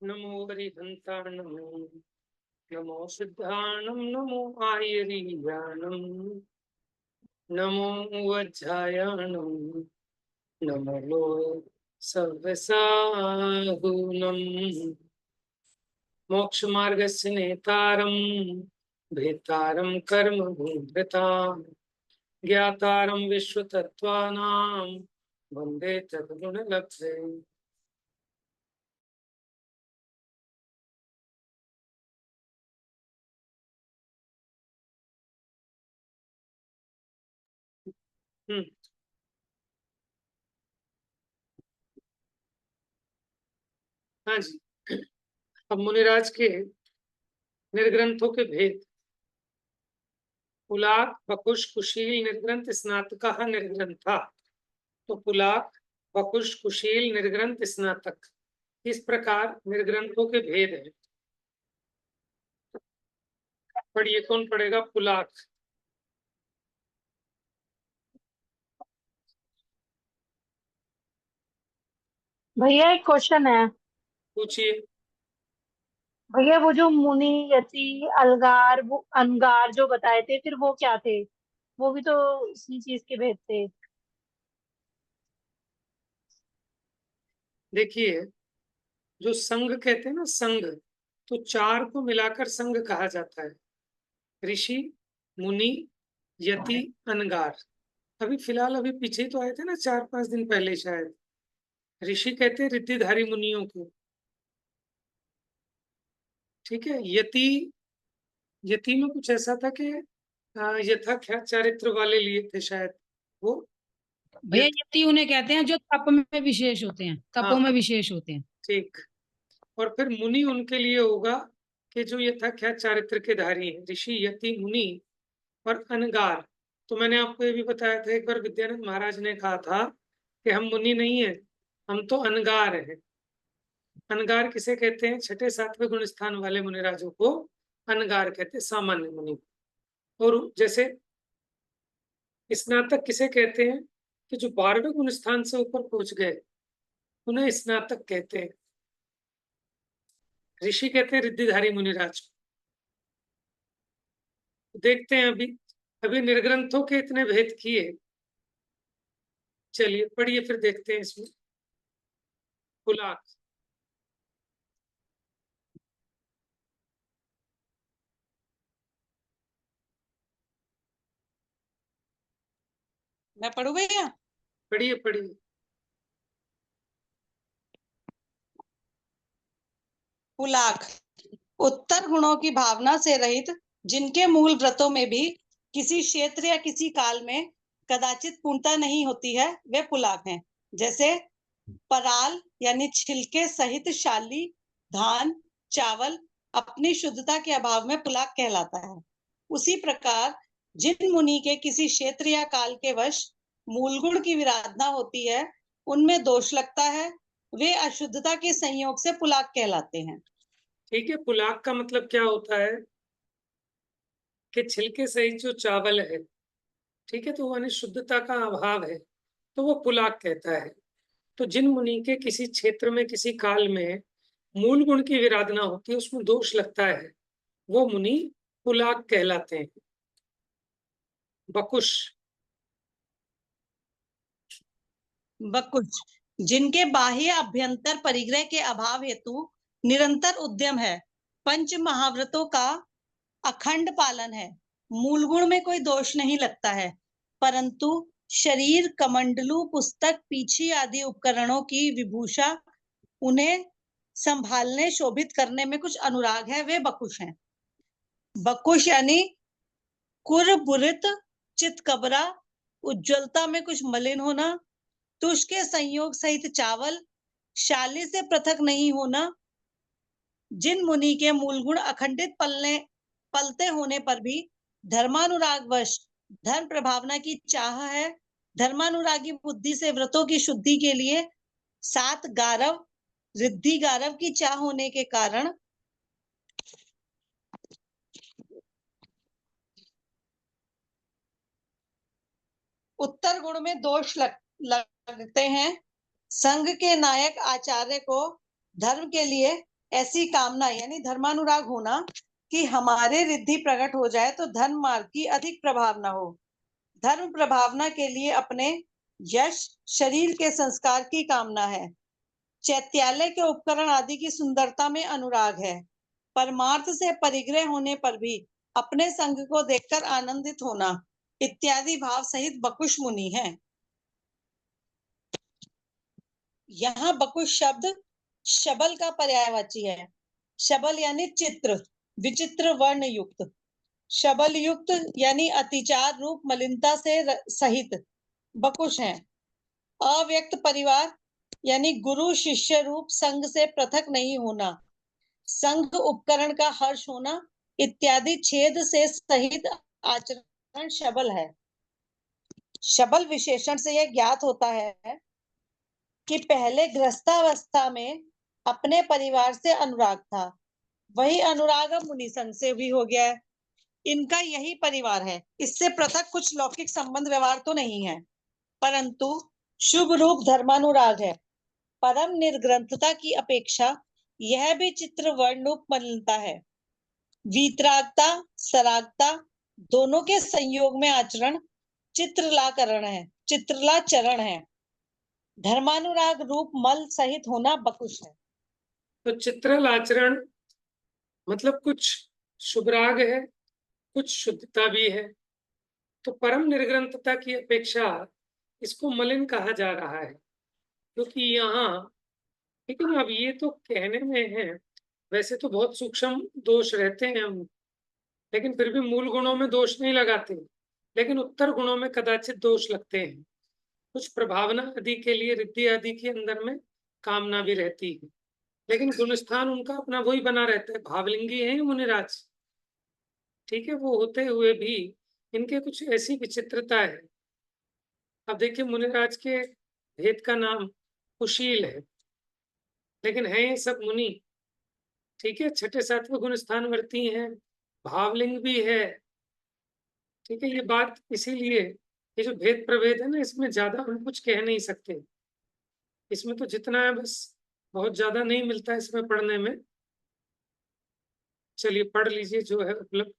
नमो हरिहंताणं नमो सिद्धाणं नमो आयरीयाणं नमो वज्रायाणं नमो लो सर्वसाहुनं मोक्षमार्गस्य नेतारं भेतारं कर्मभूभृतां ज्ञातारं विश्वतत्त्वानां वन्दे तद्गुणलब्धे। हाँ जी, अब मुनिराज के निर्ग्रंथों के भेद। पुलाक, वकुश, कुशील, निर्ग्रंथ, स्नातकः, निर्ग्रंथा। तो पुलाक, वकुश, कुशील, निर्ग्रंथ, स्नातक, इस प्रकार निर्ग्रंथों के भेद हैं। पढ़िए, कौन पढ़ेगा? पुलाक। भैया एक क्वेश्चन है। पूछिए। भैया वो जो मुनि, यति, अलगार, वो अंगार जो बताए थे, फिर वो क्या थे? वो भी तो इसी चीज के भेद थे। देखिए, जो संघ कहते हैं ना, संघ, तो चार को मिलाकर संघ कहा जाता है। ऋषि, मुनि, यति, अनगार। अभी फिलहाल अभी पीछे तो आए थे ना, 4-5 दिन पहले शायद। ऋषि कहते हैं रिद्धिधारी मुनियों को, ठीक है। यति, यति में कुछ ऐसा था कि यथा चारित्र वाले लिए थे शायद वो। भैया यत, यति उन्हें कहते हैं जो तप में विशेष होते हैं, तपों में हाँ, विशेष होते हैं। ठीक। और फिर मुनि उनके लिए होगा कि जो यथा चारित्र के धारी है। ऋषि, यति, मुनि और अनगार। तो मैंने आपको ये भी बताया था एक बार, विद्यानंद महाराज ने कहा था कि हम मुनि नहीं है, हम तो अनगार हैं। अनगार किसे कहते हैं? छठे सातवें गुण स्थान वाले मुनिराजों को अनगार कहते हैं, सामान्य मुनि। और जैसे स्नातक किसे कहते हैं? कि जो 12वें गुण स्थान से ऊपर पहुंच गए, उन्हें स्नातक कहते हैं। ऋषि कहते हैं रिद्धिधारी मुनिराज को। देखते हैं अभी, अभी निर्ग्रंथों के इतने भेद किए। चलिए पढ़िए, फिर देखते हैं इसमें। पुलाक। मैं पढ़ू भैया? पढ़िए पढ़िए। पुलाक, उत्तर गुणों की भावना से रहित, जिनके मूल व्रतों में भी किसी क्षेत्र या किसी काल में कदाचित पूर्णता नहीं होती है, वे पुलाक हैं। जैसे पराल यानी छिलके सहित शाली धान, चावल अपनी शुद्धता के अभाव में पुलाक कहलाता है। उसी प्रकार जिन मुनि के किसी क्षेत्र या काल के वश मूल गुण की विराधना होती है, उनमें दोष लगता है, वे अशुद्धता के संयोग से पुलाक कहलाते हैं। ठीक है, पुलाक का मतलब क्या होता है? कि छिलके सहित जो चावल है, ठीक है, तो वो शुद्धता का अभाव है, तो वो पुलाक कहता है। तो जिन मुनि के किसी क्षेत्र में किसी काल में मूल गुण की विराधना होती है, उसमें दोष लगता है, वो मुनि पुलाक कहलाते हैं। बकुश। बकुश, जिनके बाह्य अभ्यंतर परिग्रह के अभाव हेतु निरंतर उद्यम है, पंच महाव्रतों का अखंड पालन है, मूल गुण में कोई दोष नहीं लगता है, परंतु शरीर, कमंडलू, पुस्तक, पीछी आदि उपकरणों की विभूषा उन्हें संभालने, शोभित करने में कुछ अनुराग है, वे बकुश हैं। बकुश यानी कुरबुरित, चितकबरा, उज्ज्वलता में कुछ मलिन होना, तुष के संयोग सहित चावल, शाली से पृथक नहीं होना। जिन मुनि के मूल गुण अखंडित पलते होने पर भी धर्मानुरागवश धर्म प्रभावना की चाह है, धर्मानुरागी बुद्धि से व्रतों की शुद्धि के लिए 7 गारव, रिद्धि गारव की चाह होने के कारण उत्तर गुण में दोष लगते हैं। संघ के नायक आचार्य को धर्म के लिए ऐसी कामना यानी धर्मानुराग होना कि हमारे रिद्धि प्रकट हो जाए तो धर्म मार्ग की अधिक प्रभावना हो। धर्म प्रभावना के लिए अपने यश, शरीर के संस्कार की कामना है। चैत्यालय के उपकरण आदि की सुंदरता में अनुराग है। परमार्थ से परिग्रह होने पर भी अपने संग को देखकर आनंदित होना इत्यादि भाव सहित बकुश मुनि हैं। यहाँ बकुश शब्द शबल का पर्यायवाची है। शबल यानी चित्र, विचित्र वर्ण युक्त। शबल युक्त यानी अतिचार रूप मलिनता से सहित बकुश हैं। अव्यक्त परिवार यानी गुरु शिष्य रूप संघ से पृथक नहीं होना, संघ उपकरण का हर्ष होना इत्यादि छेद से सहित आचरण शबल है। शबल विशेषण से यह ज्ञात होता है कि पहले गृहस्थावस्था में अपने परिवार से अनुराग था, वही अनुराग अब मुनि संघ से भी हो गया है। इनका यही परिवार है, इससे पृथक कुछ लौकिक संबंध व्यवहार तो नहीं है, परंतु शुभ रूप धर्मानुराग है। परम निर्ग्रंथता की अपेक्षा यह भी चित्र वर्णरूप मलिनता है। वीतरागता, सरागता दोनों के संयोग में आचरण चित्रलाकरण है, चित्रलाचरण है। धर्मानुराग रूप मल सहित होना बकुश है। तो चित्रल आचरण मतलब कुछ शुभराग है, कुछ शुद्धता भी है। तो परम निर्ग्रंथता की अपेक्षा इसको मलिन कहा जा रहा है, क्योंकि यहाँ, लेकिन अब ये तो कहने में है, वैसे तो बहुत सूक्ष्म दोष रहते हैं हम, लेकिन फिर भी मूल गुणों में दोष नहीं लगाते, लेकिन उत्तर गुणों में कदाचित दोष लगते हैं। कुछ प्रभावना आदि के लिए रिद्धि आदि के अंदर में कामना भी रहती है, लेकिन गुणस्थान उनका अपना वही बना रहता है। भावलिंगी है मुनिराज, ठीक है, वो होते हुए भी इनके कुछ ऐसी विचित्रता है। अब देखिए, मुनिराज के भेद का नाम कुशील है, लेकिन है ये सब मुनि, ठीक है, 6ठे 7वें गुण स्थान वर्ती हैं, भावलिंग भी है, ठीक है। ये बात इसीलिए, ये जो भेद प्रभेद है ना, इसमें ज्यादा हम कुछ कह नहीं सकते। इसमें तो जितना है बस, बहुत ज्यादा नहीं मिलता इसमें पढ़ने में। चलिए पढ़ लीजिए जो है उपलब्ध।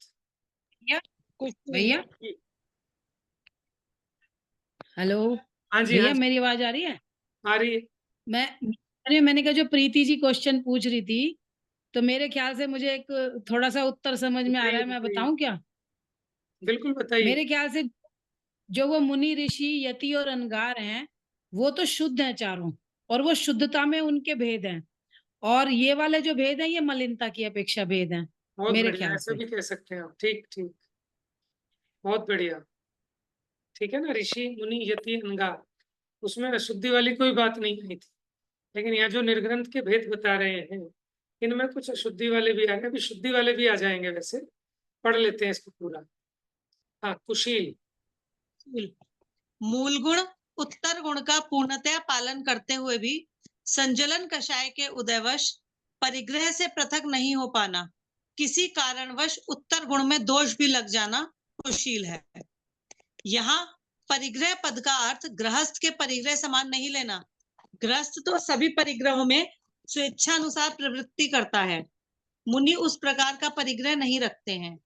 भैया, हेलो। हाँ जी, भैया हाँ जी, मेरी आवाज आ रही है? आ रही है। मैंने कहा जो प्रीति जी क्वेश्चन पूछ रही थी, तो मेरे ख्याल से मुझे एक थोड़ा सा उत्तर समझ में आ रहा है, मैं बताऊं क्या? बिल्कुल बताइए। मेरे ख्याल से जो वो मुनि, ऋषि, यति और अनगार हैं, वो तो शुद्ध हैं चारों, और वो शुद्धता में उनके भेद हैं, और ये वाले जो भेद हैं ये मलिनता की अपेक्षा भेद हैं बहुत मेरे बढ़िया, ख्याल ऐसा से। भी कह सकते हैं आप। ठीक ठीक, बहुत बढ़िया, ठीक है ना। ऋषि, मुनि, यति, अनगार, उसमें अशुद्धि वाली कोई बात नहीं आई थी, लेकिन यहाँ जो निर्ग्रंथ के भेद बता रहे हैं, इनमें कुछ अशुद्धि वाले भी आ गए, अभी शुद्धि वाले भी आ जाएंगे। वैसे पढ़ लेते हैं इसको पूरा। हाँ, कुशील। मूल गुण उत्तर गुण का पूर्णतया पालन करते हुए भी संजलन कषाय के उदयवश परिग्रह से पृथक नहीं हो पाना, किसी कारणवश उत्तर गुण में दोष भी लग जाना कुशील है। यहाँ परिग्रह पद का अर्थ गृहस्थ के परिग्रह समान नहीं लेना, गृहस्थ तो सभी परिग्रहों में स्वेच्छानुसार प्रवृत्ति करता है, मुनि उस प्रकार का परिग्रह नहीं रखते हैं।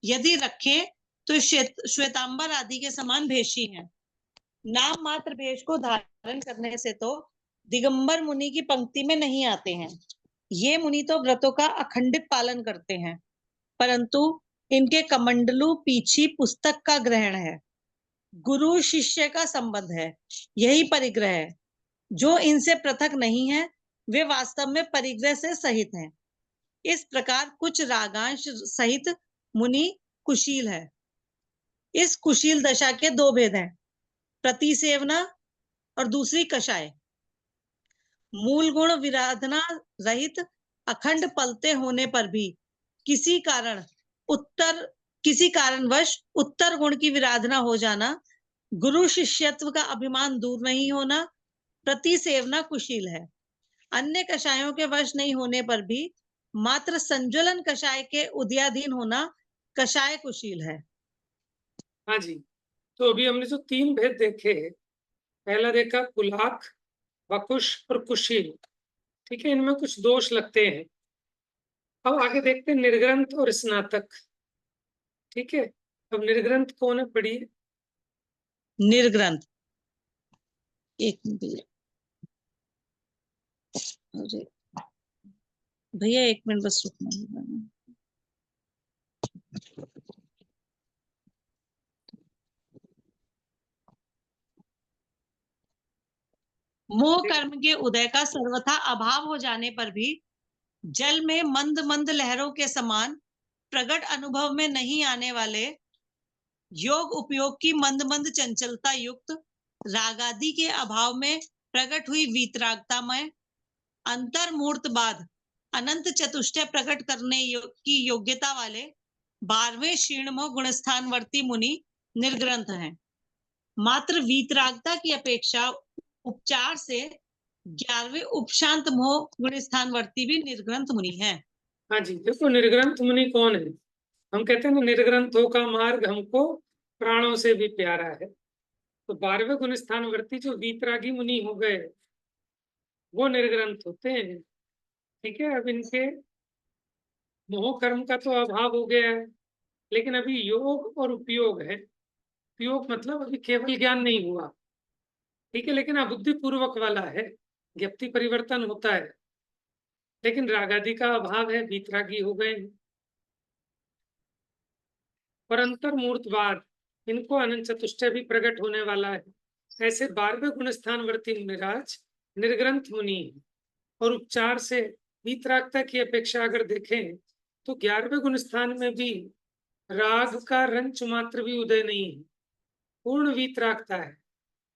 यदि रखें तो श्वेतांबर आदि के समान भेषी हैं। नाम मात्र भेष को धारण करने से तो दिगंबर मुनि की पंक्ति में नहीं आते हैं। ये मुनि तो व्रतों का अखंडित पालन करते हैं, परंतु इनके कमंडलू पीछी पुस्तक का ग्रहण है, गुरु शिष्य का संबंध है, यही परिग्रह है। जो इनसे पृथक नहीं है वे वास्तव में परिग्रह से सहित हैं। इस प्रकार कुछ रागांश सहित मुनि कुशील है। इस कुशील दशा के दो भेद हैं, प्रतिसेवना और दूसरी कषाय। मूल गुण विराधना रहित अखंड पलते होने पर भी किसी कारणवश उत्तर गुण की विराधना हो जाना, गुरु शिष्यत्व का अभिमान दूर नहीं होना, प्रतिसेवना कुशील है। अन्य कषायों के वश नहीं होने पर भी मात्र संज्वलन कषाय के उदयाधीन होना कषाय कुशील है। हाँ जी, तो अभी हमने जो 3 भेद देखे, पहला देखा पुलाख, वकुश और कुशील। ठीक है, इनमें कुछ दोष लगते हैं। अब आगे देखते हैं निर्ग्रंथ और स्नातक। ठीक है, अब निर्ग्रंथ कौन है, पढ़िए। निर्ग्रंथ, एक मिनट भैया, 1 मिनट बस रुकना। मोह कर्म के उदय का सर्वथा अभाव हो जाने पर भी जल में मंद मंद लहरों के समान प्रगट अनुभव में नहीं आने वाले योग उपयोग की मंद मंद चंचलता युक्त रागादि के अभाव में प्रकट हुई वीतरागता में अंतर्मूर्त बाद अनंत चतुष्टय प्रकट करने की योग्यता वाले 12वें शीर्णमोह गुणस्थानवर्ती मुनि निर्ग्रंथ हैं। मात्र वीतरागता की अपेक्षा उपचार से 11वें उपशांत मोह गुणस्थानवर्ती भी निर्ग्रंथ मुनि हैं। हाँ जी, देखो निर्ग्रंथ मुनि कौन है। हम कहते हैं ना, निर्ग्रंथों का मार्ग हमको प्राणों से भी प्यारा है। तो 12वें गुणस्थानवर्ती जो वीतरागी मुनि हो गए, वो निर्ग्रंथ होते हैं। ठीक है, अब इनके मोह कर्म का तो अभाव हो गया है, लेकिन अभी योग और उपयोग है। उपयोग मतलब अभी केवल ज्ञान नहीं हुआ, ठीक है, लेकिन अबुद्धि पूर्वक वाला है, ज्ञप्ति परिवर्तन होता है, लेकिन रागादि का अभाव है, वीतरागी हो गए। पर अंतर्मूर्तवाद, इनको अनंत चतुष्टय भी प्रकट होने वाला है। ऐसे 12वें गुणस्थानवर्ती मुनिराज निर्ग्रंथ मुनि है। और उपचार से वीतरागता की अपेक्षा अगर देखें तो 11वें गुणस्थान में भी राग का रंच मात्र भी उदय नहीं है, पूर्ण वीतरागता है।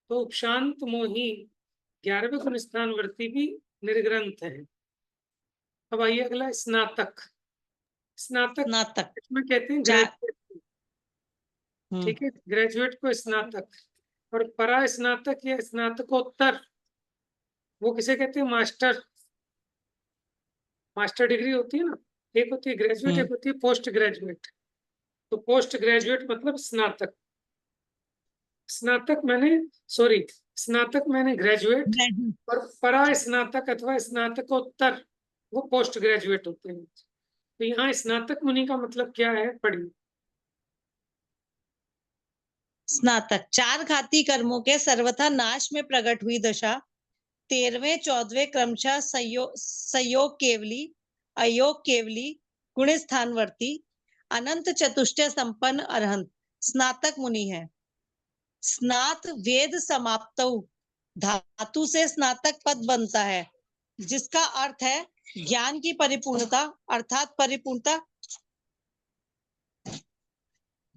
तो उपशांत मोही 11वें गुणस्थानवर्ती भी निर्ग्रंथ है। अब आइए अगला, स्नातक। स्नातक इसमें कहते हैं ग्रेजुएट। ठीक है, ग्रेजुएट को स्नातक। और परा स्नातक या स्नातकोत्तर, वो किसे कहते हैं, मास्टर। मास्टर डिग्री होती है ना, एक होती है ग्रेजुएट, एक होती है पोस्ट ग्रेजुएट। तो पोस्ट ग्रेजुएट मतलब स्नातक। स्नातक मैंने ग्रेजुएट, और परा स्नातक अथवा स्नातकोत्तर वो पोस्ट ग्रेजुएट होते हैं। तो यहाँ स्नातक मुनि का मतलब क्या है, पढ़िए। स्नातक 4 घाती कर्मों के सर्वथा नाश में प्रकट हुई दशा 13वें 14वें क्रमशः संयोग केवली, अयोग केवली, गुणस्थानवर्ती, अनंत चतुष्टय संपन्न अरहंत स्नातक मुनि है। स्नात वेद समाप्तौ धातु से स्नातक पद बनता है, जिसका अर्थ है ज्ञान की परिपूर्णता, अर्थात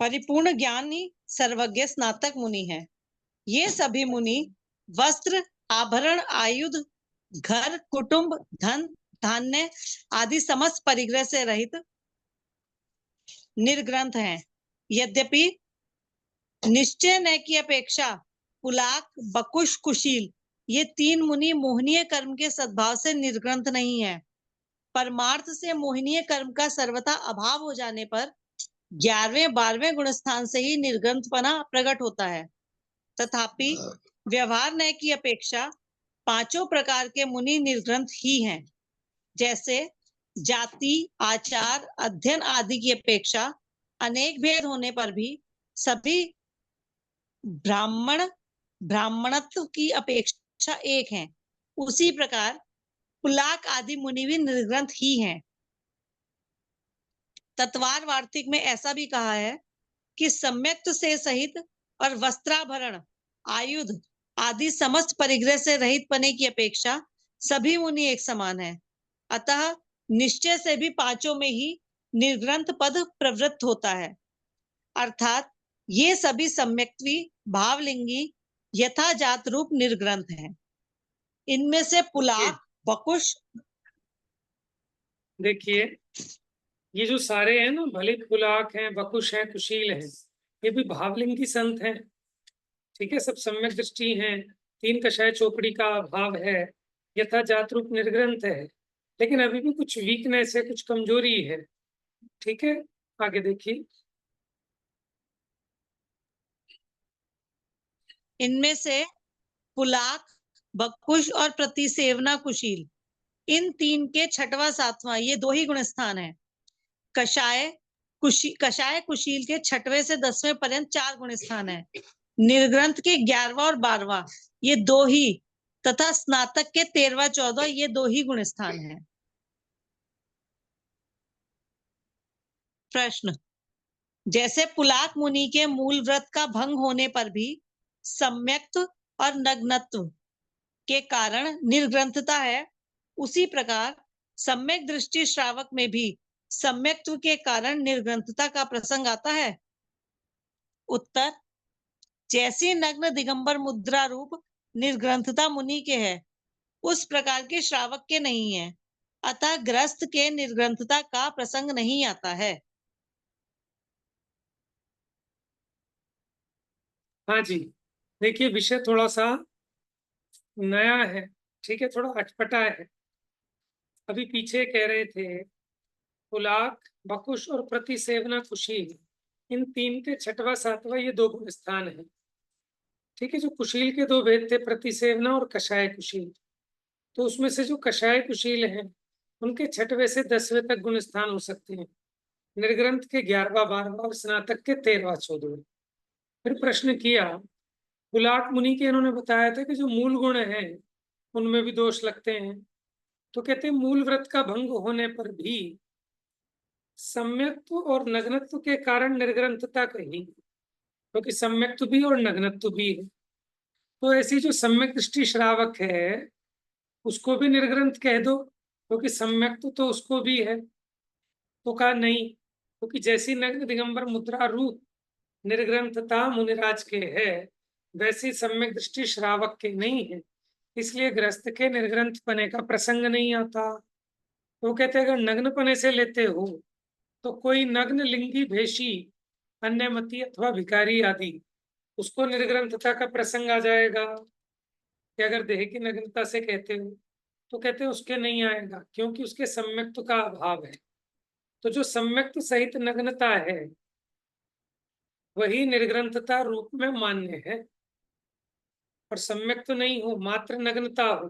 परिपूर्ण ज्ञानी सर्वज्ञ स्नातक मुनि है। ये सभी मुनि वस्त्र, आभरण, आयुध, घर, कुटुंब, धन, धान्य आदि समस्त परिग्रह से रहित निर्ग्रंथ हैं। यद्यपि निश्चय न की अपेक्षा पुलाक, बकुश, कुशील ये 3 मुनि मोहनीय कर्म के सद्भाव से निर्ग्रंथ नहीं है। परमार्थ से मोहनीय कर्म का सर्वथा अभाव हो जाने पर 11वें 12वें गुणस्थान से ही निर्ग्रंथपना प्रकट होता है। तथापि व्यवहार नय की अपेक्षा पांचों प्रकार के मुनि निर्ग्रंथ ही हैं। जैसे जाति, आचार, अध्ययन आदि की अपेक्षा अनेक भेद होने पर भी सभी ब्राह्मणत्व की अपेक्षा एक हैं, उसी प्रकार पुलाक आदि मुनि भी निर्ग्रंथ ही हैं। तत्वार वार्तिक में ऐसा भी कहा है कि सम्यक्त से सहित और वस्त्राभरण, आयुध आदि समस्त परिग्रह से रहित पने की अपेक्षा सभी मुनि एक समान है। अतः निश्चय से भी पांचों में ही निर्ग्रंथ पद प्रवृत्त होता है, अर्थात ये सभी सम्यक्त्वी भावलिंगी यथा जात रूप निर्ग्रंथ हैं। इनमें से पुलाक, बकुश, देखिए ये जो सारे हैं ना, भले पुलाक हैं, बकुश हैं, कुशील हैं, ये भी भावलिंगी संत हैं। ठीक है, सब सम्यक दृष्टि हैं, 3 कषाय चौकड़ी का भाव है, यथा जात रूप निर्ग्रंथ है, लेकिन अभी भी कुछ वीकनेस है, कुछ कमजोरी है। ठीक है, आगे देखिए। इनमें से पुलाक, बकुश और प्रतिसेवना कुशील, इन 3 के 6वां 7वां ये 2 ही गुण स्थान है। कषाय कुशील के 6वें से 10वें पर्यंत 4 गुण स्थान है। निर्ग्रंथ के 11वां और 12वां ये 2 ही, तथा स्नातक के 13वां 14वां ये 2 ही गुण स्थान है। प्रश्न, जैसे पुलाक मुनि के मूल व्रत का भंग होने पर भी सम्यक्त और नग्नत्व के कारण निर्ग्रंथता है, उसी प्रकार सम्यक दृष्टि श्रावक में भी सम्यक्त्व के कारण निर्ग्रंथता का प्रसंग आता है। उत्तर, जैसी नग्न दिगंबर मुद्रा रूप निर्ग्रंथता मुनि के है, उस प्रकार के श्रावक के नहीं है, अतः ग्रस्त के निर्ग्रंथता का प्रसंग नहीं आता है। हाँ जी, देखिए विषय थोड़ा सा नया है, ठीक है, थोड़ा अटपटा है। अभी पीछे कह रहे थे पुलाक, बकुश और प्रतिसेवना कुशील, इन 3 के 6वां 7वां ये 2 गुण स्थान है। ठीक है, जो कुशील के 2 भेद थे, प्रतिसेवना और कषाय कुशील, तो उसमें से जो कषाय कुशील हैं उनके 6वें से 10वें तक गुण स्थान हो सकते हैं, निर्ग्रंथ के 11वां 12वां और स्नातक के 13वां 14वां। फिर प्रश्न किया, पुलाक मुनि के इन्होंने बताया था कि जो मूल गुण हैं उनमें भी दोष लगते हैं, तो कहते हैं मूल व्रत का भंग होने पर भी सम्यक्त्व और नग्नत्व के कारण निर्ग्रंथता कही, क्योंकि सम्यक्त्व भी और नग्नत्व भी है। तो ऐसी जो सम्यक दृष्टि श्रावक है उसको भी निर्ग्रंथ कह दो, क्योंकि सम्यक्त्व तो उसको भी है। तो कहा नहीं, क्योंकि जैसी नग्न दिगंबर मुद्रा रूप निर्ग्रंथता मुनिराज के है, वैसी सम्यक दृष्टि श्रावक के नहीं है, इसलिए ग्रस्त के निर्ग्रंथ पने का प्रसंग नहीं आता। वो कहते हैं अगर नग्न पने से लेते हो तो कोई नग्न लिंगी भेषी अन्यमती अथवा भिकारी आदि, उसको निर्ग्रंथता का प्रसंग आ जाएगा। कि अगर देह की नग्नता से कहते हो तो कहते हैं उसके नहीं आएगा, क्योंकि उसके सम्यक्त्व का अभाव है। तो जो सम्यक्त्व सहित नग्नता है वही निर्ग्रंथता रूप में मान्य है, और सम्यक्त्व नहीं हो, मात्र नग्नता हो,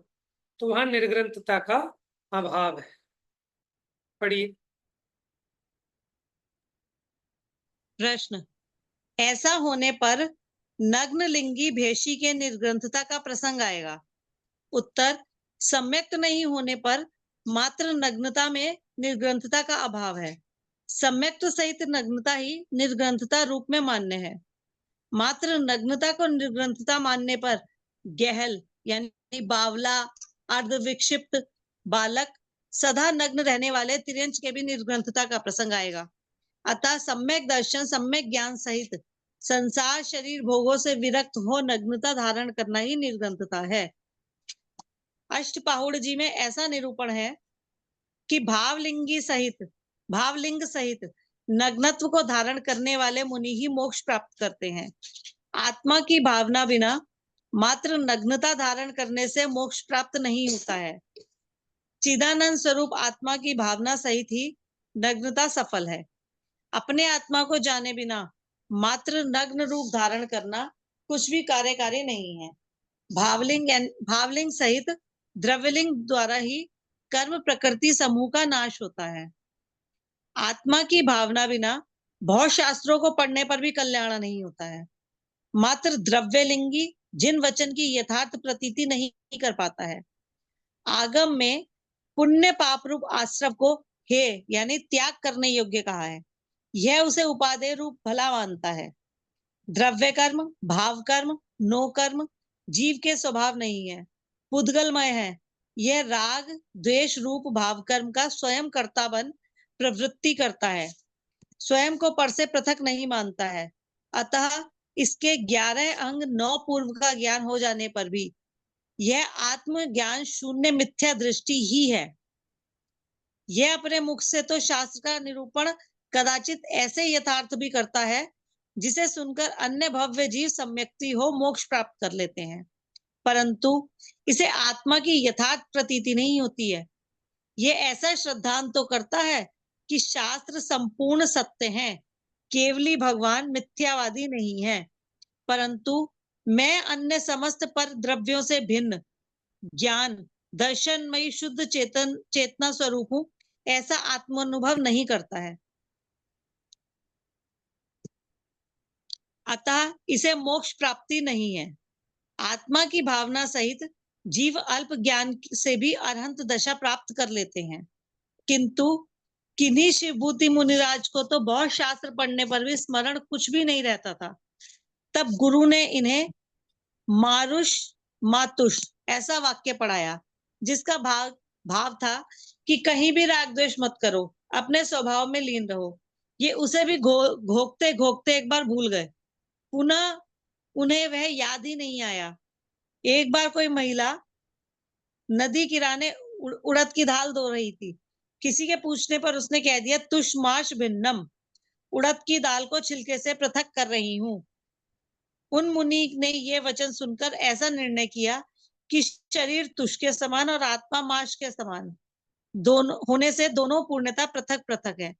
तो वहां निर्ग्रंथता का अभाव है। पढ़िए। प्रश्न, ऐसा होने पर नग्न लिंगी भेषी के निर्ग्रंथता का प्रसंग आएगा। उत्तर, सम्यक्त नहीं होने पर मात्र नग्नता में निर्ग्रंथता का अभाव है। सम्यक्त सहित नग्नता ही निर्ग्रंथता रूप में मान्य है। मात्र नग्नता को निर्ग्रंथता मानने पर गहल यानी बावला, अर्धविक्षिप्त बालक, सदा नग्न रहने वाले तिर्यंच के भी निर्ग्रंथता का प्रसंग आएगा। अतः सम्यक दर्शन, सम्यक ज्ञान सहित संसार शरीर भोगों से विरक्त हो नग्नता धारण करना ही निर्ग्रंथता है। अष्टपाहुड़ जी में ऐसा निरूपण है कि भावलिंग सहित नग्नत्व को धारण करने वाले मुनि ही मोक्ष प्राप्त करते हैं। आत्मा की भावना बिना मात्र नग्नता धारण करने से मोक्ष प्राप्त नहीं होता है। चिदानंद स्वरूप आत्मा की भावना सहित ही नग्नता सफल है। अपने आत्मा को जाने बिना मात्र नग्न रूप धारण करना कुछ भी कार्यकारी नहीं है। भावलिंग सहित द्रव्यलिंग द्वारा ही कर्म प्रकृति समूह का नाश होता है। आत्मा की भावना बिना बहुत शास्त्रों को पढ़ने पर भी कल्याण नहीं होता है। मात्र द्रव्यलिंगी जिन वचन की यथार्थ प्रतीति नहीं कर पाता है। आगम में पुण्य पाप रूप आश्रव को हे यानी त्याग करने योग्य कहा है। यह उसे उपादेय रूप भला मानता है। द्रव्य कर्म, भाव कर्म, नो कर्म जीव के स्वभाव नहीं है, पुद्गलमय है। यह राग द्वेष रूप भाव कर्म का स्वयं कर्ता बन प्रवृत्ति करता है, स्वयं को पर से पृथक नहीं मानता है। अतः इसके 11 अंग 9 पूर्व का ज्ञान हो जाने पर भी यह आत्म ज्ञान शून्य मिथ्या दृष्टि ही है। यह अपने मुख से तो शास्त्र का निरूपण कदाचित ऐसे यथार्थ भी करता है जिसे सुनकर अन्य भव्य जीव सम्यक्ति हो मोक्ष प्राप्त कर लेते हैं, परंतु इसे आत्मा की यथार्थ प्रतीति नहीं होती है। यह ऐसा श्रद्धांत तो करता है कि शास्त्र संपूर्ण सत्य हैं, केवली भगवान मिथ्यावादी नहीं है, परंतु मैं अन्य समस्त पर द्रव्यों से भिन्न ज्ञान दर्शनमयी शुद्ध चेतना स्वरूप हूं, ऐसा आत्मानुभव नहीं करता है। अतः इसे मोक्ष प्राप्ति नहीं है। आत्मा की भावना सहित जीव अल्प ज्ञान से भी अरहंत दशा प्राप्त कर लेते हैं, किंतु किन्हीं शिवभूति मुनिराज को तो बहुत शास्त्र पढ़ने पर भी स्मरण कुछ भी नहीं रहता था। तब गुरु ने इन्हें मारुष मातुष ऐसा वाक्य पढ़ाया, जिसका भाव था कि कहीं भी राग द्वेष मत करो, अपने स्वभाव में लीन रहो। ये उसे भी घोकते घोकते एक बार भूल गए। पुनः उन्हें वह याद ही नहीं आया। एक बार कोई महिला नदी किनारे उड़द की दाल धो रही थी। किसी के पूछने पर उसने कह दिया तुष्माश भिन्नम, उड़द की दाल को छिलके से पृथक कर रही हूं। उन मुनि ने ये वचन सुनकर ऐसा निर्णय किया कि शरीर तुष के समान और आत्मा माश के समान दोनों होने से दोनों पूर्णता पृथक पृथक है।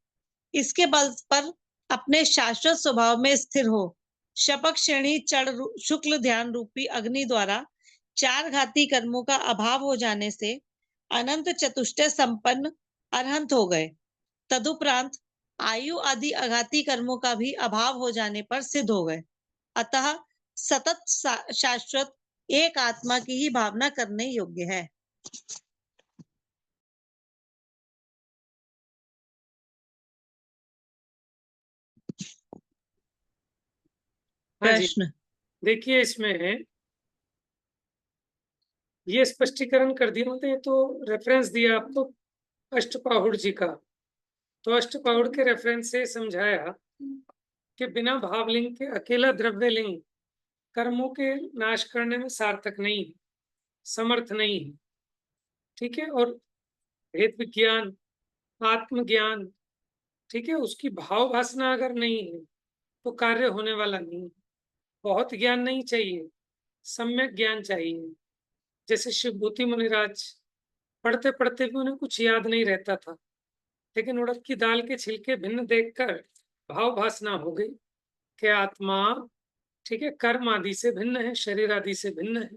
इसके बल पर अपने शाश्वत स्वभाव में स्थिर हो। शपक श्रेणी चढ़ शुक्ल ध्यान रूपी अग्नि द्वारा 4 घाती कर्मों का अभाव हो जाने से अनंत चतुष्टय संपन्न अरहंत हो गए। तदुपरांत आयु आदि अघाती कर्मों का भी अभाव हो जाने पर सिद्ध हो गए। अतः सतत शाश्वत एक आत्मा की ही भावना करने योग्य है। प्रश्न देखिए, इसमें ये स्पष्टीकरण कर दिया, मतलब ये तो रेफरेंस दिया आपको अष्टपाहुड़ जी का। तो अष्टपाहुड़ के रेफरेंस से समझाया कि बिना भावलिंग के अकेला द्रव्यलिंग कर्मों के नाश करने में सार्थक नहीं है, समर्थ नहीं है। ठीक है। और भेद विज्ञान, आत्मज्ञान, ठीक है, उसकी भाव भासना अगर नहीं है तो कार्य होने वाला नहीं है। बहुत ज्ञान नहीं चाहिए, सम्यक ज्ञान चाहिए। जैसे शिवभूति मुनिराज पढ़ते पढ़ते भी उन्हें कुछ याद नहीं रहता था, लेकिन उड़द की दाल के छिलके भिन्न देखकर भाव भासना हो गई कि आत्मा, ठीक है, कर्म आदि से भिन्न है, शरीर आदि से भिन्न है।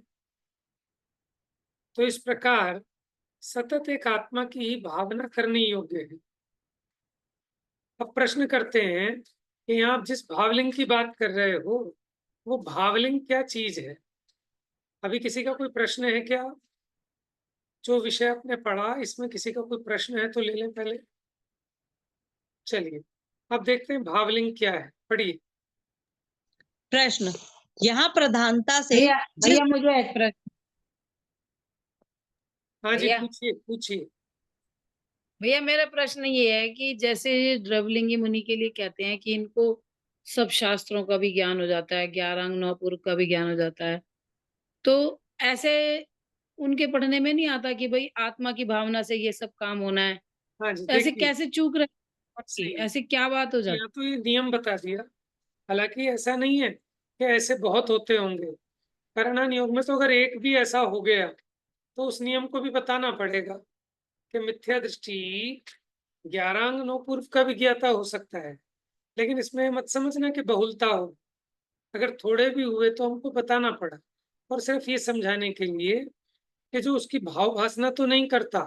तो इस प्रकार सतत एक आत्मा की ही भावना करनी योग्य है। अब प्रश्न करते हैं कि यहाँ आप जिस भावलिंग की बात कर रहे हो, वो भावलिंग क्या चीज है? अभी किसी का कोई प्रश्न है क्या? जो विषय आपने पढ़ा, इसमें किसी का कोई प्रश्न है तो ले लें पहले। चलिए, अब देखते हैं भावलिंग क्या है। पढ़िए। प्रश्न, यहाँ प्रधानता से भैया मुझे एक प्रश्न। हाँ जी, भैया पूछिए पूछिए। भैया मेरा प्रश्न ये है कि जैसे द्रवलिंगी मुनि के लिए कहते हैं कि इनको सब शास्त्रों का भी ज्ञान हो जाता है, 11 अंग 9 पूर्व का भी ज्ञान हो जाता है, तो ऐसे उनके पढ़ने में नहीं आता कि भाई आत्मा की भावना से ये सब काम होना है? हाँ जी, तो ऐसे देखिए, कैसे चूक रहे, सही। ऐसे क्या बात हो जाती? या तो ये नियम बता दिया, हालांकि ऐसा नहीं है कि ऐसे बहुत होते होंगे। करना योग में तो अगर एक भी ऐसा हो गया तो उस नियम को भी बताना पड़ेगा कि मिथ्या दृष्टि 11 अंग 9 पूर्व का भी ज्ञाता हो सकता है, लेकिन इसमें मत समझना कि बहुलता हो। अगर थोड़े भी हुए तो हमको बताना पड़ा और सिर्फ ये समझाने के लिए कि जो उसकी भाव वासना तो नहीं करता,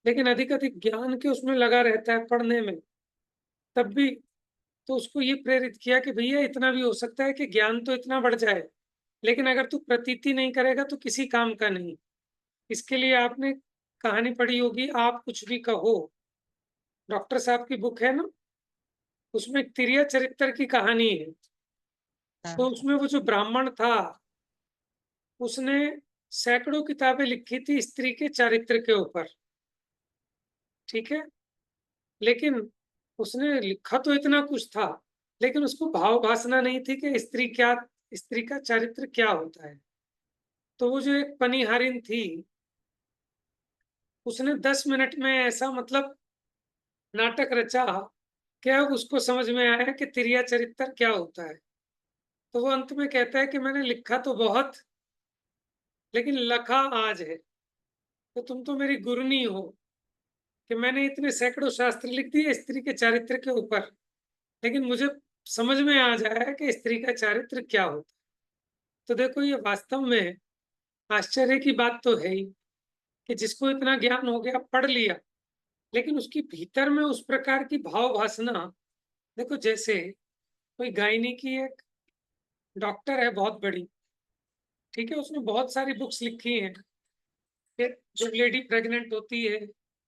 लेकिन अधिक ज्ञान के उसमें लगा रहता है पढ़ने में, तब भी तो उसको ये प्रेरित किया कि भैया इतना भी हो सकता है कि ज्ञान तो इतना बढ़ जाए, लेकिन अगर तू प्रतीति नहीं करेगा तो किसी काम का नहीं। इसके लिए आपने कहानी पढ़ी होगी, आप कुछ भी कहो, डॉक्टर साहब की बुक है ना, उसमें तिरिया चरित्र की कहानी है। तो उसमें वो जो ब्राह्मण था, उसने सैकड़ों किताबें लिखी थी स्त्री के चारित्र के ऊपर, ठीक है, लेकिन उसने लिखा तो इतना कुछ था, लेकिन उसको भाव वासना नहीं थी कि स्त्री का चारित्र क्या होता है। तो वो जो एक पनिहारिन थी, उसने 10 मिनट में ऐसा मतलब नाटक रचा कि अब उसको समझ में आया कि तिरिया चरित्र क्या होता है। तो वो अंत में कहता है कि मैंने लिखा तो बहुत, लेकिन लखा आज है। तो तुम तो मेरी गुरुनी हो कि मैंने इतने सैकड़ों शास्त्र लिख दिए स्त्री के चारित्र के ऊपर, लेकिन मुझे समझ में आ जाए कि स्त्री का चारित्र क्या होता है। तो देखो, ये वास्तव में आश्चर्य की बात तो है ही कि जिसको इतना ज्ञान हो गया, पढ़ लिया, लेकिन उसकी भीतर में उस प्रकार की भाव वासना। देखो, जैसे कोई गायनी की एक डॉक्टर है बहुत बड़ी, ठीक है, उसने बहुत सारी बुक्स लिखी हैं। फिर जब लेडी प्रेग्नेंट होती है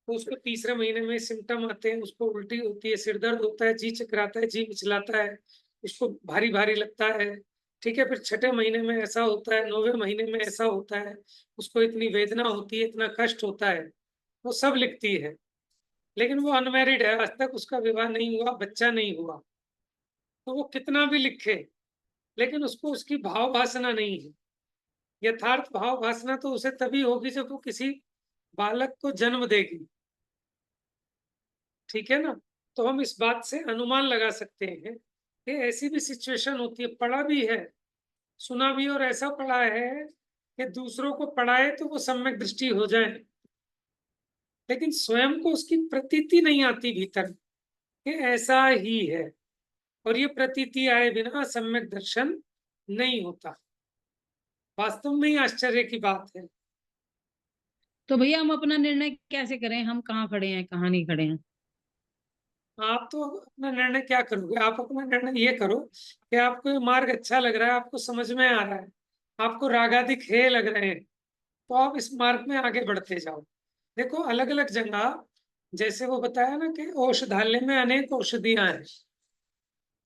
तो उसको तीसरे महीने में सिम्टम आते हैं, उसको उल्टी होती है, सिर दर्द होता है, जी चकराता है, जी मिचलाता है, उसको भारी भारी लगता है, ठीक है। फिर छठे महीने में ऐसा होता है, 9वें महीने में ऐसा होता है, उसको इतनी वेदना होती है, इतना कष्ट होता है, वो सब लिखती है। लेकिन वो अनमैरिड है, आज तक उसका विवाह नहीं हुआ, बच्चा नहीं हुआ। तो वो कितना भी लिखे, लेकिन उसको उसकी भाव वासना नहीं है। यथार्थ भाव वासना तो उसे तभी होगी जब वो किसी बालक को जन्म देगी, ठीक है ना। तो हम इस बात से अनुमान लगा सकते हैं कि ऐसी भी सिचुएशन होती है, पढ़ा भी है, सुना भी, और ऐसा पढ़ा है कि दूसरों को पढ़ाए तो वो सम्यक दृष्टि हो जाए, लेकिन स्वयं को उसकी प्रतीति नहीं आती भीतर कि ऐसा ही है। और ये प्रतीति आए बिना सम्यक दर्शन नहीं होता। वास्तव में ही आश्चर्य की बात है। तो भैया हम अपना निर्णय कैसे करें, हम कहाँ खड़े हैं कहाँ नहीं खड़े हैं? आप तो अपना निर्णय क्या करोगे? आप अपना निर्णय ये करो कि आपको ये मार्ग अच्छा लग रहा है, आपको समझ में आ रहा है, आपको रागादिक हे लग रहे हैं, तो आप इस मार्ग में आगे बढ़ते जाओ। देखो, अलग अलग जगह, जैसे वो बताया ना कि औषधालय में अनेक औषधियां हैं,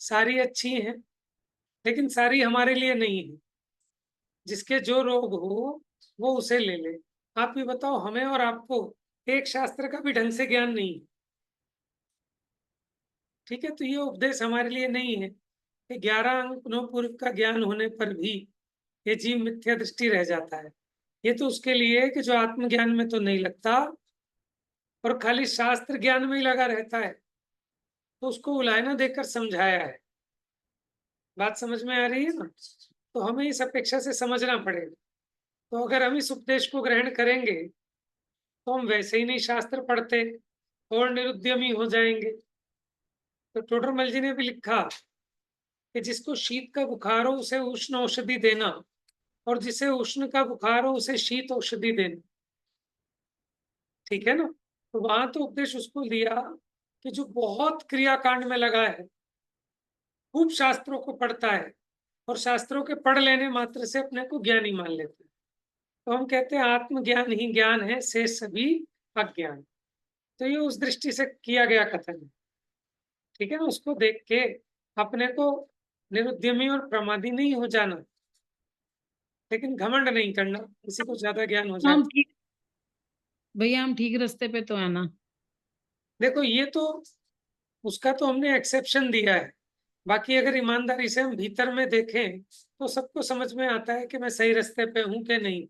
सारी अच्छी हैं, लेकिन सारी हमारे लिए नहीं है। जिसके जो रोग हो वो उसे ले ले। आप ये बताओ, हमें और आपको एक शास्त्र का भी ढंग से ज्ञान नहीं है, ठीक है। तो ये उपदेश हमारे लिए नहीं है कि 11 अंग पुनः पूर्व का ज्ञान होने पर भी ये जीव मिथ्या दृष्टि रह जाता है। ये तो उसके लिए है कि जो आत्मज्ञान में तो नहीं लगता और खाली शास्त्र ज्ञान में ही लगा रहता है, तो उसको उलायना देकर समझाया है। बात समझ में आ रही है ना? तो हमें इस अपेक्षा से समझना पड़ेगा। तो अगर हम इस उपदेश को ग्रहण करेंगे तो हम वैसे ही नहीं शास्त्र पढ़ते और निरुद्यमी हो जाएंगे। तो टोडरमल जी ने भी लिखा कि जिसको शीत का बुखार हो उसे उष्ण औषधि देना, और जिसे उष्ण का बुखार हो उसे शीत औषधि देना, ठीक है ना। तो वहां तो उपदेश उसको दिया कि जो बहुत क्रियाकांड में लगा है, खूब शास्त्रों को पढ़ता है, और शास्त्रों के पढ़ लेने मात्र से अपने को ज्ञानी मान लेते हैं। तो हम कहते हैं आत्मज्ञान ही ज्ञान है, से सभी अज्ञान। तो ये उस दृष्टि से किया गया कथन है, ठीक है ना। उसको देख के अपने को निरुद्यमी और प्रमादी नहीं हो जाना, लेकिन घमंड नहीं करना, किसी को ज्यादा ज्ञान हो जाए। हम ठीक, भैया हम ठीक रास्ते पे तो है ना? देखो, ये तो उसका तो हमने एक्सेप्शन दिया है, बाकी अगर ईमानदारी से हम भीतर में देखें तो सबको समझ में आता है कि मैं सही रास्ते पे हूं कि नहीं,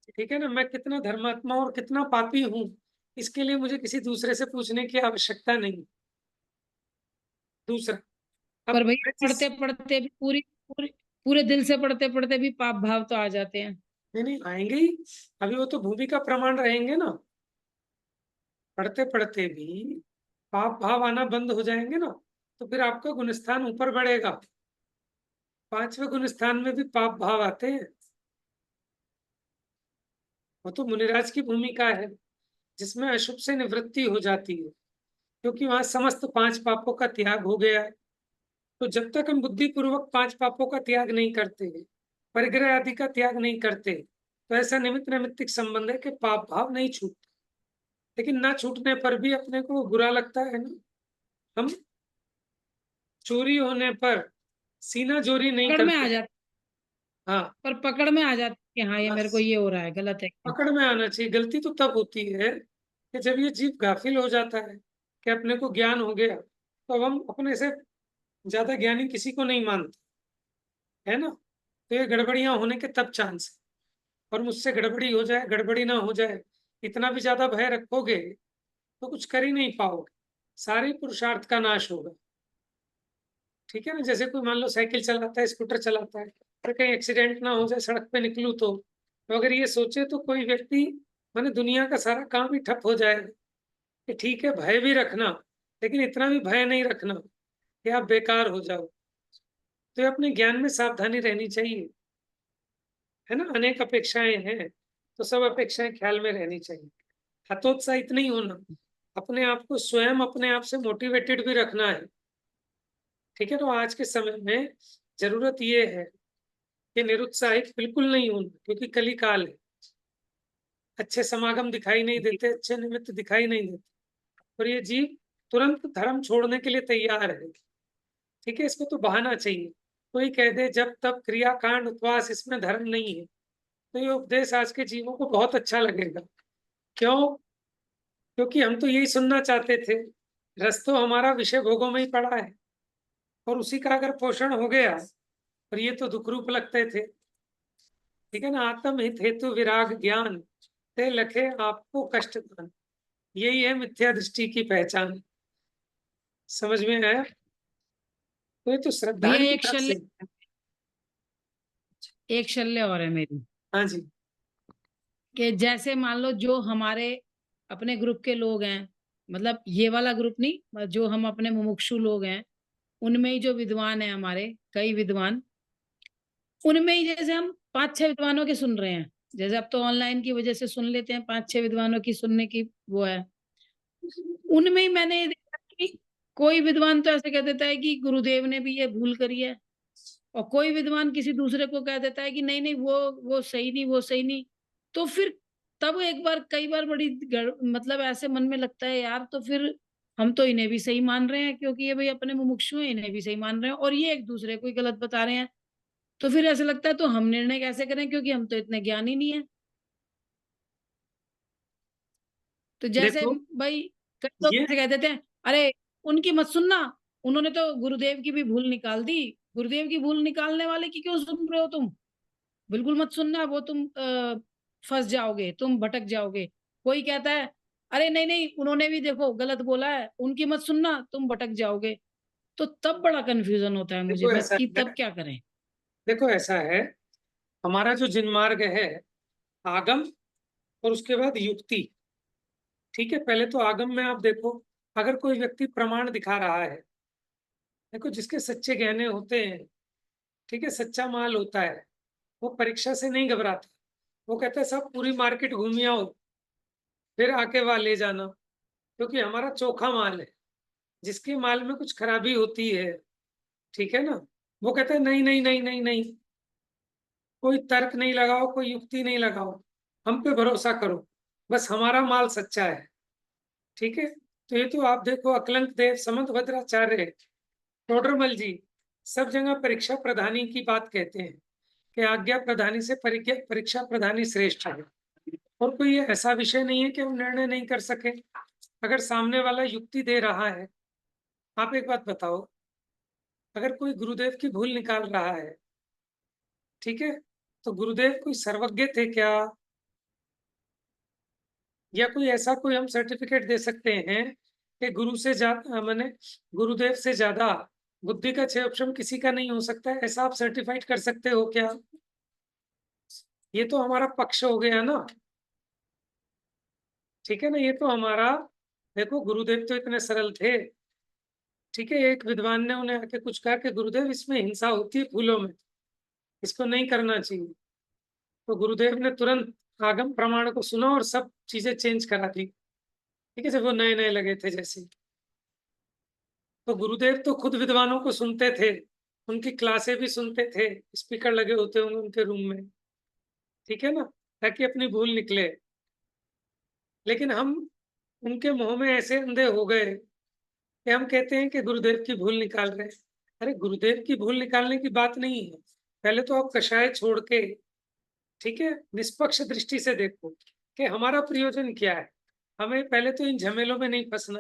ठीक है ना। मैं कितना धर्मात्मा और कितना पापी हूं, इसके लिए मुझे किसी दूसरे से पूछने की आवश्यकता नहीं। दूसरा, पर अब भैया मैं पढ़ते पढ़ते भी पूरी पूरी पूरे दिल से पढ़ते पढ़ते भी पाप भाव तो आ जाते हैं। नहीं नहीं आएंगे ही, अभी वो तो भूमि का प्रमाण रहेंगे ना। पढ़ते पढ़ते भी पाप भाव आना बंद हो जाएंगे ना, तो फिर आपका गुणस्थान ऊपर बढ़ेगा। 5वें गुण स्थान में भी पाप भाव आते हैं। वो तो मुनिराज की भूमिका है जिसमें अशुभ से निवृत्ति हो जाती है, क्योंकि वहां समस्त 5 पापों का त्याग हो गया है। तो जब तक हम बुद्धि पूर्वक 5 पापों का त्याग नहीं करते, परिग्रह आदि का त्याग नहीं करते, तो ऐसा निमित्त नैमित्तिक संबंध है कि पाप भाव नहीं छूटते। लेकिन ना छूटने पर भी अपने को बुरा लगता है ना। हम चोरी होने पर सीना चोरी नहीं पकड़ में आ करते। जाते, हाँ, पर पकड़ में आ जाते कि हाँ ये मेरे को बस ये हो रहा है, गलत है। पकड़ में आना चाहिए। गलती तो तब होती है कि जब ये जीव गाफिल हो जाता है कि अपने को ज्ञान हो गया, तो अब हम अपने से ज्यादा ज्ञानी किसी को नहीं मानते, है ना। तो ये गड़बड़ियां होने के तब चांस है। और मुझसे गड़बड़ी हो जाए, गड़बड़ी ना हो जाए, इतना भी ज्यादा भय रखोगे तो कुछ कर ही नहीं पाओगे, सारे पुरुषार्थ का नाश होगा। ठीक है ना। जैसे कोई मान लो साइकिल चलाता है, स्कूटर चलाता है, तो कहीं एक्सीडेंट ना हो जाए, सड़क पे निकलूं तो अगर ये सोचे तो कोई व्यक्ति, माने दुनिया का सारा काम ही ठप हो जाएगा। कि ठीक है, भय भी रखना, लेकिन इतना भी भय नहीं रखना कि आप बेकार हो जाओ। तो ये अपने ज्ञान में सावधानी रहनी चाहिए, है ना। अनेक अपेक्षाएं हैं, तो सब अपेक्षाएं ख्याल में रहनी चाहिए। हतोत्साहित नहीं होना, अपने आप को स्वयं अपने आप से मोटिवेटेड भी रखना है। ठीक है। तो आज के समय में जरूरत ये है कि निरुत्साहित बिल्कुल नहीं होना, क्योंकि कली काल है। अच्छे समागम दिखाई नहीं देते, अच्छे निमित्त दिखाई नहीं देते, और ये जीव तुरंत धर्म छोड़ने के लिए तैयार है। ठीक है। इसको तो बहाना चाहिए। कोई कह दे जब तब क्रियाकांड उपवास, इसमें धर्म नहीं है, तो ये उपदेश आज के जीवों को बहुत अच्छा लगेगा। क्यों? क्योंकि हम तो यही सुनना चाहते थे। रस तो हमारा विषय भोगों में ही पड़ा है, और उसी का अगर पोषण हो गया, और ये तो दुख रूप लगते थे। ठीक है ना। आत्म हित हेतु विराग ज्ञान ते लखे आपको कष्ट दान, यही है मिथ्या दृष्टि की पहचान। समझ में आया? तो ये तो भैया श्रद्धांजलि तरफ से। एक शल्य और है मेरी, हाँ जी। कि जैसे मान लो जो हमारे अपने ग्रुप के लोग हैं, मतलब ये वाला ग्रुप नहीं, जो हम अपने मुमुक्षु लोग हैं, उनमें ही जो विद्वान है हमारे कई विद्वान, उनमें ही जैसे हम 5-6 विद्वानों के सुन रहे हैं, जैसे अब तो ऑनलाइन की वजह से सुन लेते हैं, 5-6 विद्वानों की सुनने की वो है। उनमें ही मैंने ये देखा कि कोई विद्वान तो ऐसे कह देता है कि गुरुदेव ने भी ये भूल करी है, और कोई विद्वान किसी दूसरे को कह देता है कि नहीं नहीं वो सही नहीं, वो सही नहीं। तो फिर तब एक बार कई बार बड़ी मतलब ऐसे मन में लगता है यार, तो फिर हम तो इन्हें भी सही मान रहे हैं, क्योंकि ये भाई अपने मुमुक्षु हैं, इन्हें भी सही मान रहे हैं, और ये एक दूसरे को ही गलत बता रहे हैं। तो फिर ऐसे लगता है तो हम निर्णय कैसे करें, क्योंकि हम तो इतने ज्ञानी नहीं है। तो जैसे देखो भाई कई लोग ये ऐसे कह देते हैं, अरे उनकी मत सुनना, उन्होंने तो गुरुदेव की भी भूल निकाल दी। गुरुदेव की भूल निकालने वाले की क्यों सुन रहे हो तुम? बिल्कुल मत सुनना, वो तुम फंस जाओगे, तुम भटक जाओगे। कोई कहता है अरे नहीं नहीं उन्होंने भी देखो गलत बोला है, उनकी मत सुनना, तुम भटक जाओगे। तो तब बड़ा कंफ्यूजन होता है मुझे, देखो बस ऐसा कि है, तब क्या करें। देखो ऐसा है, हमारा जो जिनमार्ग है, आगम और उसके बाद युक्ति। ठीक है। पहले तो आगम में आप देखो, अगर कोई व्यक्ति प्रमाण दिखा रहा है, देखो जिसके सच्चे गहने होते हैं, ठीक है, सच्चा माल होता है, वो परीक्षा से नहीं घबराता। वो कहता है सब पूरी मार्केट घूम आओ, फिर आके वहां ले जाना, क्योंकि हमारा चोखा माल है। जिसके माल में कुछ खराबी होती है, ठीक है ना, वो कहता है नहीं नहीं नहीं नहीं नहीं, कोई तर्क नहीं लगाओ, कोई युक्ति नहीं लगाओ, हम पे भरोसा करो, बस हमारा माल सच्चा है। ठीक है। तो ये तो आप देखो, अकलंक देव, समंत भद्राचार्य, टोडरमल जी, सब जगह परीक्षा प्रधानी की बात कहते हैं कि आज्ञा प्रधानी से परीक्षा प्रधानी श्रेष्ठ है। और कोई ऐसा विषय नहीं है कि हम निर्णय नहीं कर सके। अगर सामने वाला युक्ति दे रहा है, आप एक बात बताओ, अगर कोई गुरुदेव की भूल निकाल रहा है, ठीक है, तो गुरुदेव कोई सर्वज्ञ थे क्या? या कोई ऐसा कोई हम सर्टिफिकेट दे सकते हैं कि गुरु से ज्यादा, माने गुरुदेव से ज्यादा बुद्धि का क्षय उपशम किसी का नहीं हो सकता है, ऐसा आप सर्टिफाइड कर सकते हो क्या? ये तो हमारा पक्ष हो गया ना। ठीक है ना। ये तो हमारा, देखो गुरुदेव तो इतने सरल थे, ठीक है, एक विद्वान ने उन्हें आके कुछ कहा कि गुरुदेव इसमें हिंसा होती है फूलों में, इसको नहीं करना चाहिए। तो गुरुदेव ने तुरंत आगम प्रमाण को सुना और सब चीजें चेंज करा दी। ठीक है, जब वो नए नए लगे थे जैसे। तो गुरुदेव तो खुद विद्वानों को सुनते थे, उनकी क्लासें भी सुनते थे, स्पीकर लगे होते होंगे उनके रूम में, ठीक है ना, ताकि अपनी भूल निकले। लेकिन हम उनके मुंह में ऐसे अंधे हो गए कि हम कहते हैं कि गुरुदेव की भूल निकाल रहे हैं। अरे गुरुदेव की भूल निकालने की बात नहीं है, पहले तो आप कषाय छोड़ के, ठीक है, निष्पक्ष दृष्टि से देखो कि हमारा प्रयोजन क्या है। हमें पहले तो इन झमेलों में नहीं फंसना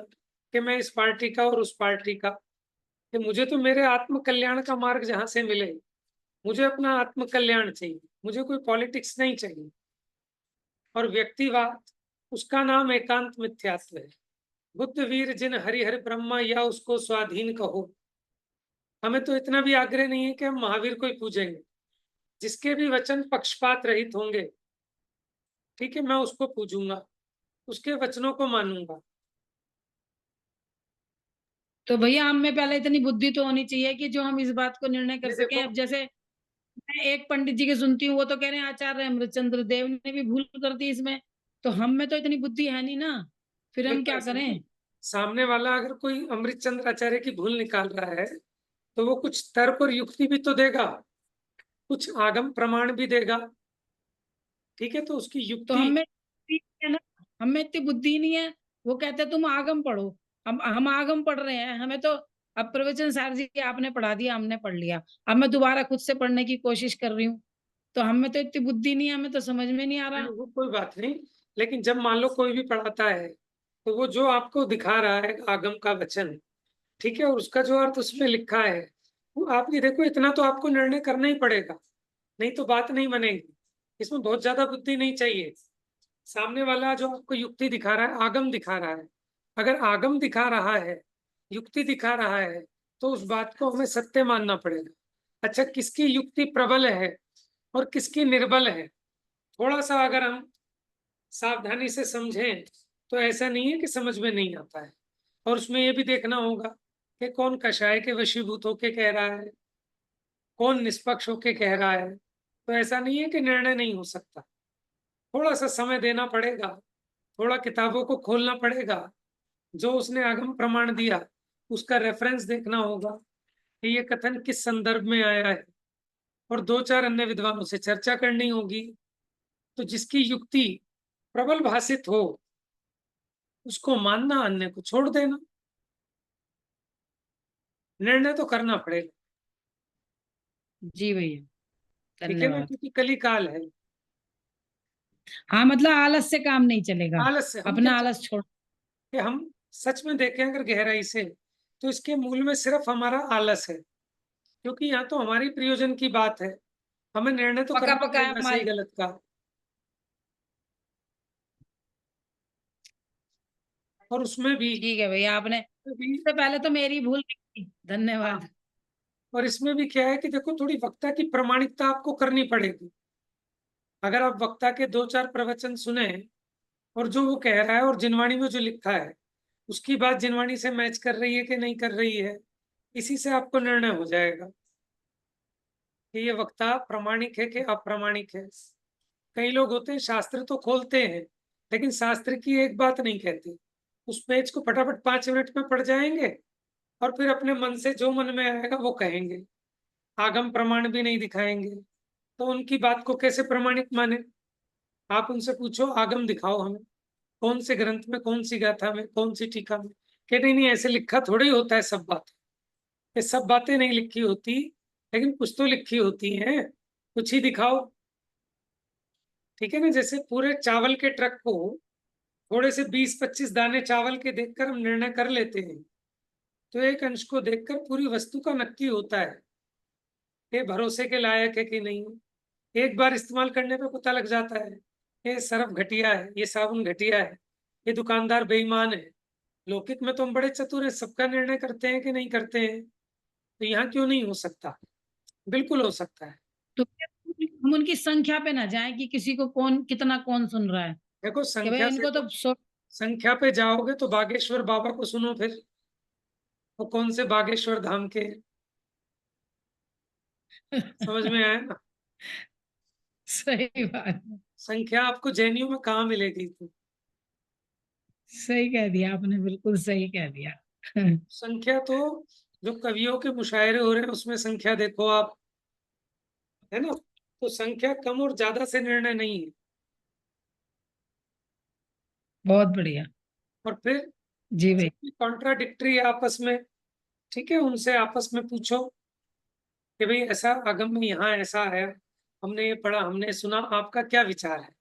कि मैं इस पार्टी का और उस पार्टी का, कि मुझे तो मेरे आत्म कल्याण का मार्ग जहां से मिले, मुझे अपना आत्म कल्याण चाहिए, मुझे कोई पॉलिटिक्स नहीं चाहिए। और व्यक्तिवाद, उसका नाम एकांत मिथ्यात्व है। बुद्ध वीर जिन हरिहर ब्रह्मा या उसको स्वाधीन कहो। हमें तो इतना भी आग्रह नहीं है कि हम महावीर को ही पूजेंगे, जिसके भी वचन पक्षपात रहित होंगे, ठीक है, मैं उसको पूजूंगा, उसके वचनों को मानूंगा। तो भैया हम में पहले इतनी बुद्धि तो होनी चाहिए कि जो हम इस बात को निर्णय कर ये सकें। देखो, अब जैसे मैं एक पंडित जी के सुनती हूँ, वो तो कह रहे हैं आचार्य अमृतचंद्र देव ने भी भूल कर दी इसमें, तो हम में तो इतनी बुद्धि है नहीं ना, फिर हम देखो क्या ऐसा नहीं, करें? सामने वाला अगर कोई अमृतचंद्र आचार्य की भूल निकाल रहा है तो वो कुछ तर्क और युक्ति भी तो देगा, कुछ आगम प्रमाण भी देगा, ठीक है, तो उसकी तो युक्ति। हम में है ना, हम में इतनी बुद्धि नहीं है। वो कहते तुम आगम पढ़ो, हम आगम पढ़ रहे हैं, हमें तो अब प्रवचन सार जी आपने पढ़ा दिया, हमने पढ़ लिया, अब मैं दोबारा खुद से पढ़ने की कोशिश कर रही हूँ, तो हम में तो इतनी बुद्धि नहीं है, हमें तो समझ में नहीं आ रहा। वो कोई बात नहीं, लेकिन जब मान लो कोई भी पढ़ाता है तो वो जो आपको दिखा रहा है आगम का वचन, ठीक है, और उसका जो अर्थ उसमें लिखा है, वो आप ये देखो, इतना तो आपको निर्णय करना ही पड़ेगा, नहीं तो बात नहीं बनेगी। इसमें बहुत ज्यादा बुद्धि नहीं चाहिए। सामने वाला जो आपको युक्ति दिखा रहा है, आगम दिखा रहा है, अगर आगम दिखा रहा है, युक्ति दिखा रहा है, तो उस बात को हमें सत्य मानना पड़ेगा। अच्छा, किसकी युक्ति प्रबल है और किसकी निर्बल है, थोड़ा सा अगर हम सावधानी से समझें तो ऐसा नहीं है कि समझ में नहीं आता है। और उसमें ये भी देखना होगा कि कौन कषाय के वशीभूत होके कह रहा है, कौन निष्पक्ष होके कह रहा है। तो ऐसा नहीं है कि निर्णय नहीं हो सकता, थोड़ा सा समय देना पड़ेगा, थोड़ा किताबों को खोलना पड़ेगा, जो उसने आगम प्रमाण दिया उसका रेफरेंस देखना होगा कि ये कथन किस संदर्भ में आया है, और दो चार अन्य विद्वानों से चर्चा करनी होगी। तो जिसकी युक्ति प्रबल भाषित हो उसको मानना, अन्य को छोड़ देना, निर्णय तो करना पड़ेगा, जी भैया, ठीक है ना, धन्यवाद। क्योंकि कली काल है। हाँ मतलब आलस से काम नहीं चलेगा, आलस से हम क्या अपना आलस चाहते छोड़। हैं कि हम सच में देखें अगर गहराई से, तो इसके मूल में सिर्फ हमारा आलस है, क्योंकि यहाँ तो हमारी प्रयोजन की बात है, हमें निर्णय तो पका करना पकाया पड़ेगा सही माल। गलत का। और उसमें भी, ठीक है भैया, आपने भी सबसे पहले तो मेरी भूल नहीं की, हाँ, धन्यवाद। और इसमें भी क्या है कि देखो, थोड़ी वक्ता की प्रामाणिकता आपको करनी पड़ेगी। अगर आप वक्ता के दो चार प्रवचन सुने और जो वो कह रहा है और जिनवाणी में जो लिखा है उसकी बात जिनवाणी से मैच कर रही है कि नहीं कर रही है, इसी से आपको निर्णय हो जाएगा कि ये वक्ता प्रामाणिक है कि अप्रामाणिक है। कई लोग होते हैं शास्त्र तो खोलते हैं लेकिन शास्त्र की एक बात नहीं कहते, उस पेज को फटाफट 5 मिनट में पढ़ जाएंगे और फिर अपने मन से जो मन में आएगा वो कहेंगे, आगम प्रमाण भी नहीं दिखाएंगे। तो उनकी बात को कैसे प्रमाणिक माने? आप उनसे पूछो, आगम दिखाओ हमें, कौन से ग्रंथ में, कौन सी गाथा में, कौन सी टीका में। कि नहीं नहीं, ऐसे लिखा थोड़ी होता है सब बातें, ये सब बातें नहीं लिखी होती, लेकिन कुछ तो लिखी होती हैं, कुछ ही दिखाओ, ठीक है ना। जैसे पूरे चावल के ट्रक को थोड़े से 20-25 दाने चावल के देखकर हम निर्णय कर लेते हैं, तो एक अंश को देखकर पूरी वस्तु का नक्की होता है ये भरोसे के लायक है कि नहीं। एक बार इस्तेमाल करने पे पता लग जाता है ये सरफ घटिया है, ये साबुन घटिया है, ये दुकानदार बेईमान है। लौकिक में तो हम बड़े चतुर हैं, सबका निर्णय करते हैं कि नहीं करते हैं, तो यहाँ क्यों नहीं हो सकता? बिल्कुल हो सकता है। तो हम उनकी संख्या पे ना जाएं कि किसी को कौन कितना कौन सुन रहा है, देखो कि भाई संख्या से इनको तो, तो संख्या पे जाओगे तो बागेश्वर बाबा को सुनो फिर, वो कौन से बागेश्वर धाम के? समझ में आया ना? सही बात है। संख्या आपको जैनियों में कहाँ मिलेगी? सही कह दिया आपने, बिल्कुल सही कह दिया। संख्या तो जो कवियों के मुशायरे हो रहे हैं उसमें संख्या देखो आप, है ना? तो संख्या कम और ज्यादा से निर्णय नहीं है। बहुत बढ़िया। और फिर जी भाई। कॉन्ट्राडिक्टरी आपस में, ठीक है, उनसे आपस में पूछो कि भाई ऐसा आगम में यहाँ ऐसा है, हमने ये पढ़ा, हमने सुना, आपका क्या विचार है?